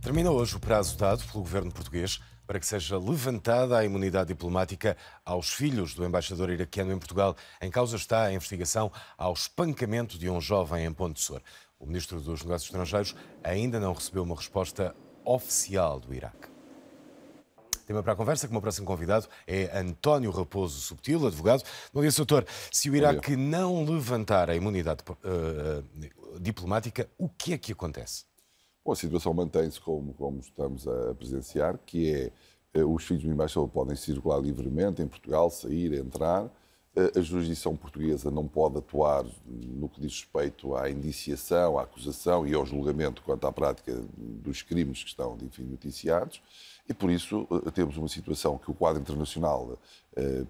Termina hoje o prazo dado pelo governo português para que seja levantada a imunidade diplomática aos filhos do embaixador iraquiano em Portugal. Em causa está a investigação ao espancamento de um jovem em Ponte de Sor. O ministro dos Negócios Estrangeiros ainda não recebeu uma resposta oficial do Iraque. Tema para a conversa, que o meu próximo convidado é António Raposo Subtil, advogado. Bom dia, Sr. Doutor. Se o Iraque não levantar a imunidade diplomática, o que é que acontece? Bom, a situação mantém-se como estamos a presenciar, que é os filhos do embaixador podem circular livremente em Portugal, sair, entrar. A jurisdição portuguesa não pode atuar no que diz respeito à indiciação, à acusação e ao julgamento quanto à prática dos crimes que estão, enfim, noticiados. E, por isso, temos uma situação que o quadro internacional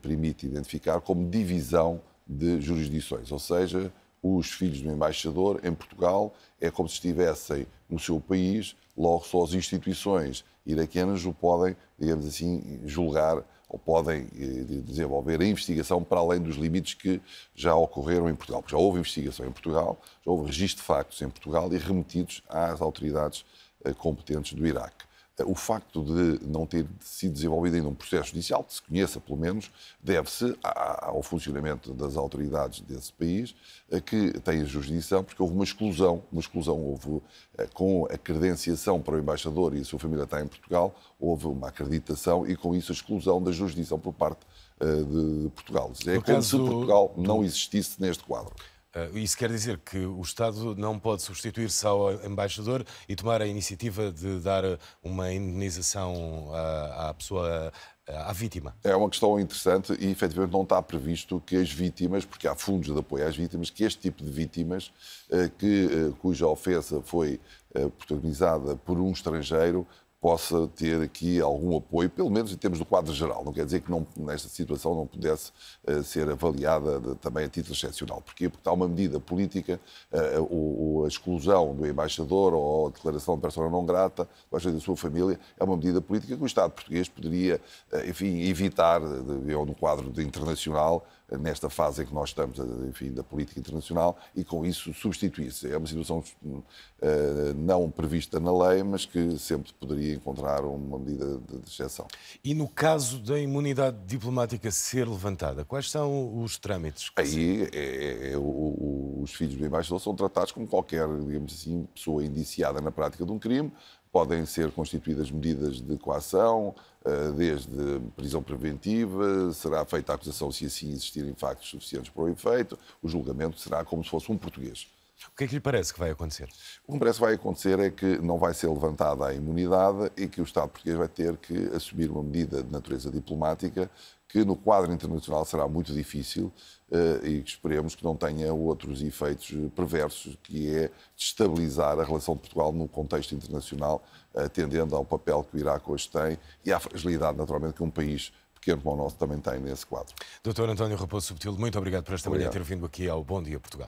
permite identificar como divisão de jurisdições, ou seja, os filhos do embaixador em Portugal é como se estivessem no seu país, logo só as instituições iraquianas o podem, digamos assim, julgar ou podem desenvolver a investigação para além dos limites que já ocorreram em Portugal. Porque já houve investigação em Portugal, já houve registro de factos em Portugal e remetidos às autoridades competentes do Iraque. O facto de não ter sido desenvolvido ainda um processo judicial, que se conheça pelo menos, deve-se ao funcionamento das autoridades desse país, que têm a jurisdição, porque houve uma exclusão houve, com a credenciação para o embaixador e a sua família está em Portugal, houve uma acreditação e com isso a exclusão da jurisdição por parte de Portugal. É como se Portugal não existisse neste quadro. Isso quer dizer que o Estado não pode substituir-se ao embaixador e tomar a iniciativa de dar uma indemnização à pessoa, à vítima? É uma questão interessante e, efetivamente, não está previsto que as vítimas, porque há fundos de apoio às vítimas, que este tipo de vítimas, cuja ofensa foi protagonizada por um estrangeiro, possa ter aqui algum apoio, pelo menos em termos do quadro geral. Não quer dizer que nesta situação não pudesse ser avaliada também a título excepcional. Porquê? Porque há uma medida política, a exclusão do embaixador ou a declaração de persona não grata, da sua família, é uma medida política que o Estado português poderia, enfim, evitar, no quadro internacional, nesta fase em que nós estamos, enfim, da política internacional, e com isso substituir-se. É uma situação não prevista na lei, mas que sempre poderia encontrar uma medida de exceção. E no caso da imunidade diplomática ser levantada, quais são os trâmites? Aí os filhos do embaixador são tratados como qualquer, digamos assim, pessoa indiciada na prática de um crime. Podem ser constituídas medidas de coação, desde prisão preventiva, será feita a acusação se assim existirem factos suficientes para o efeito, o julgamento será como se fosse um português. O que é que lhe parece que vai acontecer? O que me parece que vai acontecer é que não vai ser levantada a imunidade e que o Estado português vai ter que assumir uma medida de natureza diplomática que no quadro internacional será muito difícil e que esperemos que não tenha outros efeitos perversos, que é destabilizar a relação de Portugal no contexto internacional, atendendo ao papel que o Iraque hoje tem e à fragilidade, naturalmente, que um país pequeno como o nosso também tem nesse quadro. Dr. António Raposo Subtil, muito obrigado por esta manhã ter vindo aqui ao Bom Dia Portugal.